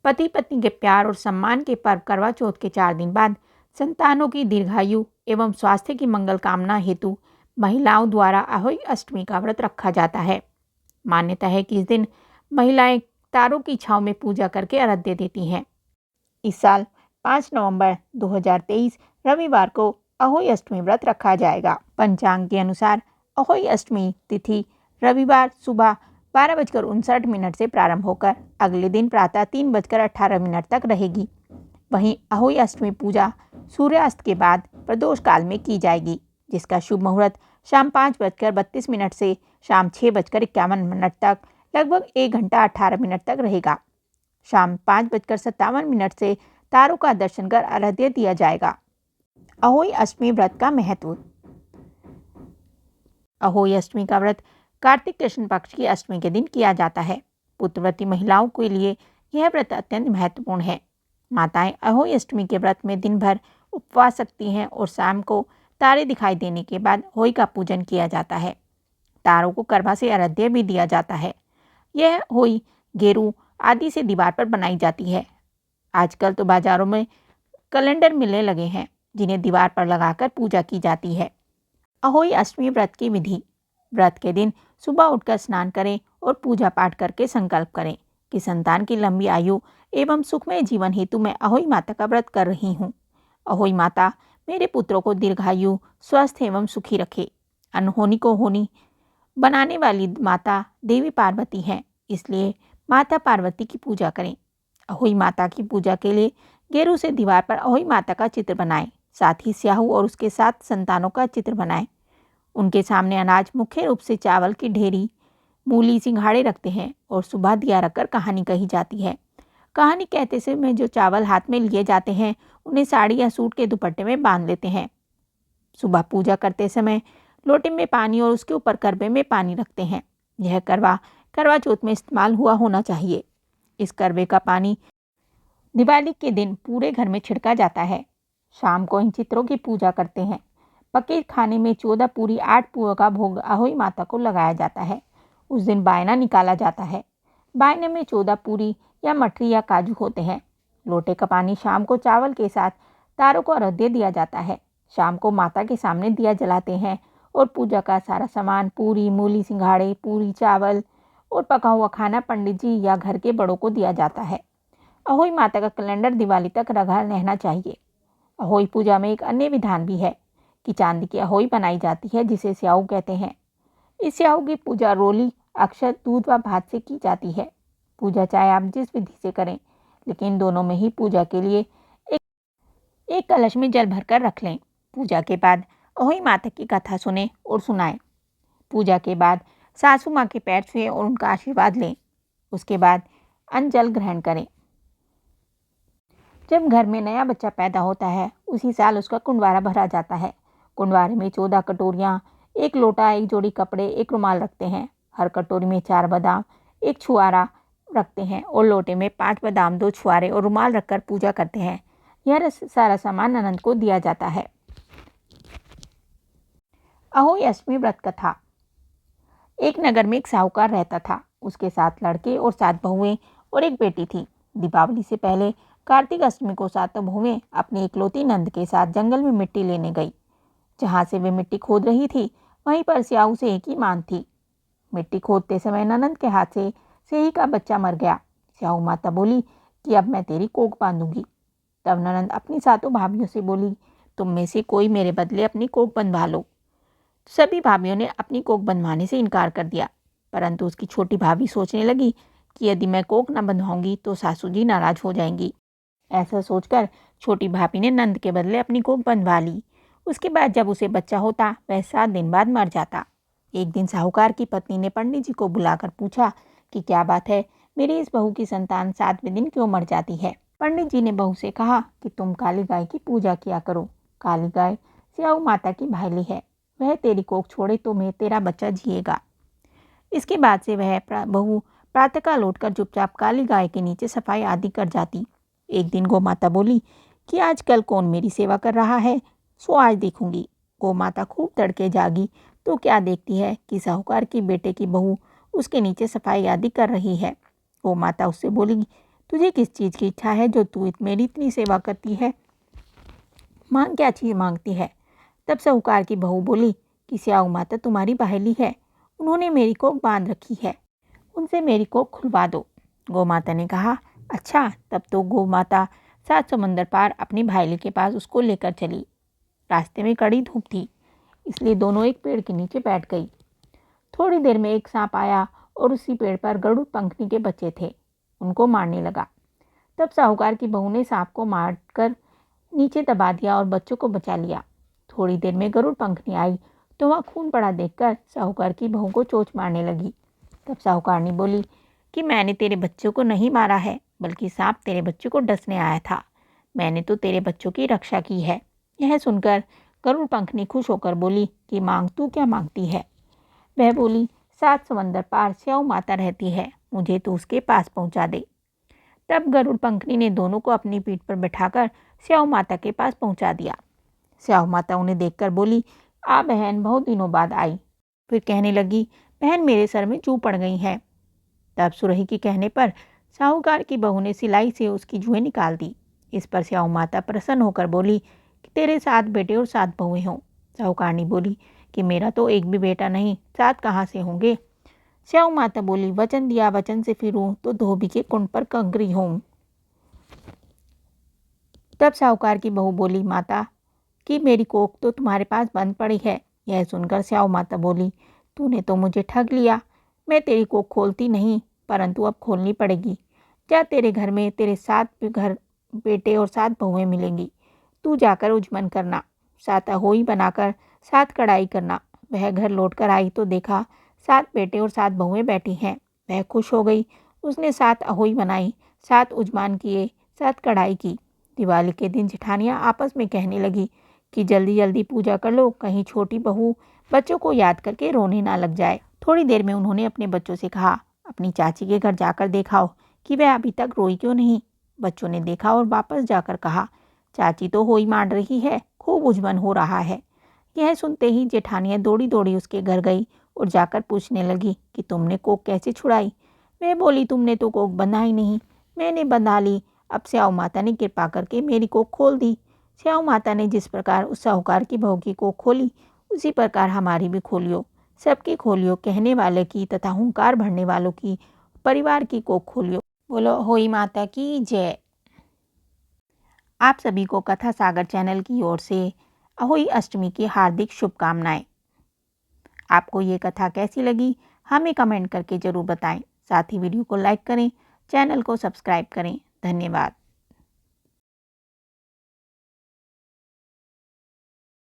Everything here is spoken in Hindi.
पति पत्नी के प्यार और सम्मान के पर्व करवा चौथ के 4 दिन बाद संतानों की दीर्घायु एवं स्वास्थ्य की मंगल कामना हेतु महिलाओं द्वारा अहोई अष्टमी का व्रत रखा जाता है। मान्यता है कि इस दिन महिलाएं तारों की छांव में पूजा करके आराध्य देती हैं। इस साल 5 नवंबर 2023 रविवार को अहोई अष्टमी व्रत रखा जाएगा। पंचांग के अनुसार अहोई अष्टमी तिथि रविवार सुबह 12:59 से प्रारंभ होकर अगले दिन प्रातः 3:18 तक रहेगी। वहीं अहोई अष्टमी पूजा सूर्यास्त के बाद प्रदोष काल में की जाएगी, जिसका शुभ मुहूर्त शाम 5:32 से शाम 6:51 तक लगभग 1 घंटा 18 मिनट तक रहेगा। शाम 5:57 से तारों का दर्शन कर अर्घ्य दिया जाएगा। अहोई अष्टमी व्रत का महत्व। अहोई अष्टमी का व्रत कार्तिक कृष्ण पक्ष की अष्टमी के दिन किया जाता है। पुत्रवती महिलाओं के लिए यह व्रत अत्यंत महत्वपूर्ण है। माताएं अहोई अष्टमी के व्रत में दिन भर उपवास रखती हैं और शाम को तारे दिखाई देने के बाद होई का पूजन किया जाता है। तारों को करवा से अर्घ्य भी दिया जाता है। यह होई गेरू आदि से दीवार पर बनाई जाती है। आजकल तो बाजारों में कैलेंडर मिलने लगे हैं, जिन्हें दीवार पर लगाकर पूजा की जाती है। अहोई अष्टमी व्रत की विधि। व्रत के दिन सुबह उठकर स्नान करें और पूजा पाठ करके संकल्प करें कि संतान की लंबी आयु एवं सुखमय जीवन हेतु मैं अहोई माता का व्रत कर रही हूँ। अहोई माता मेरे पुत्रों को दीर्घायु, स्वस्थ एवं सुखी रखे। अनहोनी को होनी बनाने वाली माता देवी पार्वती हैं, इसलिए माता पार्वती की पूजा करें। अहोई माता की पूजा के लिए गेरू से दीवार पर अहोई माता का चित्र बनाएं। साथ ही स्याहू और उसके 7 संतानों का चित्र बनाएं। उनके सामने अनाज, मुख्य रूप से चावल की ढेरी, मूली, सिंघाड़े रखते हैं और सुबह दिया रखकर कहानी कही जाती है। कहानी कहते समय जो चावल हाथ में लिए जाते हैं उन्हें साड़ी या सूट के दुपट्टे में बांध लेते हैं। सुबह पूजा करते समय लोटे में पानी और उसके ऊपर करवे में पानी रखते हैं। यह करवा चौथ में इस्तेमाल हुआ होना चाहिए। इस करवे का पानी दिवाली के दिन पूरे घर में छिड़का जाता है। शाम को इन चित्रों की पूजा करते हैं। पके खाने में 14 पूरी 8 पुआ का भोग अहोई माता को लगाया जाता है। उस दिन बायना निकाला जाता है। बायने में 14 पूरी या मठरी या काजू होते हैं। लोटे का पानी शाम को चावल के साथ तारों को अर्घ्य दिया जाता है। शाम को माता के सामने दिया जलाते हैं और पूजा का सारा सामान, पूरी, मूली, सिंघाड़े, पूरी, चावल और पका हुआ खाना पंडित जी या घर के बड़ों को दिया जाता है। अहोई माता का कैलेंडर दिवाली तक रखा रहना चाहिए। अहोई पूजा में एक अन्य विधान भी है कि चांदी की अहोई बनाई जाती है, जिसे स्याऊ कहते हैं। इस स्याऊ की पूजा रोली, अक्षत, दूध व भात से की जाती है। पूजा चाहे आप जिस विधि से करें, लेकिन दोनों में ही पूजा के लिए एक कलश में जल भरकर रख लें। पूजा के बाद अहोई माता की कथा सुने और सुनाएं। पूजा के बाद सासू माँ के पैर छुएं और उनका आशीर्वाद लें। उसके बाद अन्न जल ग्रहण करें। जब घर में नया बच्चा पैदा होता है, उसी साल उसका कुंडवारा भरा जाता है। कुंडवारे में 14 कटोरियाँ, 1 लोटा, 1 जोड़ी कपड़े, 1 रुमाल रखते हैं। हर कटोरी में 4 बादाम, 1 छुआरा रखते हैं और लोटे में 5 बादाम, 2 छुआरे और रुमाल रखकर पूजा करते हैं। यह सारा सामान अनंत को दिया जाता है। अहोई अष्टमी व्रत कथा। एक नगर में एक साहूकार रहता था। उसके 7 लड़के और 7 बहुएं और एक बेटी थी। दीपावली से पहले कार्तिक अष्टमी को 7 बहुएं अपनी इकलौती नंद के साथ जंगल में मिट्टी लेने गई। जहाँ से वे मिट्टी खोद रही थी, वहीं पर स्याऊ से एक ही मांद थी। मिट्टी खोदते समय ननंद के हाथ से सेही का बच्चा मर गया। स्याऊ माता बोली कि अब मैं तेरी कोख बांधूंगी। तब ननंद अपनी 7 भाभियों से बोली, तुम में से कोई मेरे बदले अपनी कोख बंधवा लो। सभी भाभियों ने अपनी कोख बंधवाने से इनकार कर दिया, परंतु उसकी छोटी भाभी सोचने लगी कि यदि मैं कोख न बंधवाऊंगी तो सासू जी नाराज हो जाएंगी। ऐसा सोचकर छोटी भाभी ने नंद के बदले अपनी कोख बंधवा ली। उसके बाद जब उसे बच्चा होता, वह 7 दिन बाद मर जाता। एक दिन साहूकार की पत्नी ने पंडित जी को बुलाकर पूछा कि क्या बात है, मेरी इस बहू की संतान 7वें दिन क्यों मर जाती है। पंडित जी ने बहू से कहा कि तुम काली गाय की पूजा किया करो। काली गाय स्याऊ माता की भाईली है, वह तेरी कोख छोड़े तो मैं तेरा बच्चा जिएगा। इसके बाद से वह बहू प्रातःकाल उठकर चुपचाप काली गाय के नीचे सफाई आदि कर जाती। एक दिन गौ माता बोली कि आजकल कौन मेरी सेवा कर रहा है, सो आज देखूंगी। गौ माता खूब तड़के जागी तो क्या देखती है कि साहूकार की बेटे की बहू उसके नीचे सफाई आदि कर रही है। गौ माता उससे बोली, तुझे किस चीज़ की इच्छा है जो तू मेरी इतनी सेवा करती है? मांग, क्या चीज़ मांगती है? तब साहूकार की बहू बोली कि स्याऊ माता तुम्हारी बहेली है, उन्होंने मेरी कोख बांध रखी है, उनसे मेरी कोख खुलवा दो। गौ माता ने कहा, अच्छा। तब तो गौ माता 7 समंदर पार अपनी भाईली के पास उसको लेकर चली। रास्ते में कड़ी धूप थी, इसलिए दोनों एक पेड़ के नीचे बैठ गई। थोड़ी देर में एक सांप आया और उसी पेड़ पर गरुड़ पंखनी के बच्चे थे, उनको मारने लगा। तब साहूकार की बहू ने सांप को मारकर नीचे दबा दिया और बच्चों को बचा लिया। थोड़ी देर में गरुड़ पंखनी आई तो वहाँ खून पड़ा देखकर साहूकार की बहू को चोंच मारने लगी। तब साहूकारनी बोली कि मैंने तेरे बच्चों को नहीं मारा है, बल्कि सांप तेरे बच्चों को डसने आया था। मैंने तो तेरे बच्चों की रक्षा की है। यह सुनकर गरुड़ पंखनी खुश होकर बोली कि मांग, तू क्या मांगती है? वह बोली, 7 समंदर पार स्याऊ माता रहती है, मुझे तो उसके पास पहुंचा दे। तब गरुड़ पंखनी ने दोनों को अपनी पीठ पर बैठाकर स्याऊ माता के पास पहुंचा दिया। स्याऊ माता उन्हें देखकर बोली, आ बहन, बहुत दिनों बाद आई। फिर कहने लगी, बहन मेरे सर में जू पड़ गई है। तब सुरही के कहने पर साहूकार की बहू ने सिलाई से उसकी जुएं निकाल दी। इस पर स्याऊ माता प्रसन्न होकर बोली कि तेरे 7 बेटे और 7 बहुएं हों। साहूकारनी बोली कि मेरा तो एक भी बेटा नहीं, 7 कहाँ से होंगे? स्याऊ माता बोली, वचन दिया वचन से फिरूं तो धोबी के कुंड पर कंकरी हूं। तब साहूकार की बहू बोली, माता कि मेरी कोख तो तुम्हारे पास बंद पड़ी है। यह सुनकर स्याऊ माता बोली, तूने तो मुझे ठग लिया। मैं तेरी कोख खोलती नहीं, परंतु अब खोलनी पड़ेगी। जा, तेरे घर में तेरे 7 बेटे और 7 बहुएं मिलेंगी। तू जाकर उजमन करना, 7 अहोई बनाकर 7 कढ़ाई करना। वह घर लौट कर आई तो देखा 7 बेटे और 7 बहुएं बैठी हैं। वह खुश हो गई। उसने 7 अहोई बनाई, 7 उजमान किए, 7 कढ़ाई की। दिवाली के दिन जेठानियाँ आपस में कहने लगी कि जल्दी जल्दी पूजा कर लो, कहीं छोटी बहू बच्चों को याद करके रोने ना लग जाए। थोड़ी देर में उन्होंने अपने बच्चों से कहा, अपनी चाची के घर जाकर देखाओ कि वह अभी तक रोई क्यों नहीं। बच्चों ने देखा और वापस जाकर कहा, चाची तो होई मार रही है, खूब उजमन हो रहा है। यह सुनते ही जेठानियाँ दौड़ी दौड़ी उसके घर गई और जाकर पूछने लगी कि तुमने कोख कैसे छुड़ाई? वह बोली, तुमने तो कोख बंधा ही नहीं। मैंने बंधा ली। अब स्याऊ माता ने कृपा करके मेरी कोख खोल दी। स्याऊ माता ने जिस प्रकार उस साहूकार की बहू की कोख खोली, उसी प्रकार हमारी भी खोलियो, सबकी खोलियो, कहने वाले की तथा हुंकार भरने वालों की, परिवार की कोख खोलियो। बोलो होई माता की जय। आप सभी को कथा सागर चैनल की ओर से अहोई अष्टमी की हार्दिक शुभकामनाएं। आपको ये कथा कैसी लगी हमें कमेंट करके ज़रूर बताएं। साथ ही वीडियो को लाइक करें, चैनल को सब्सक्राइब करें। धन्यवाद।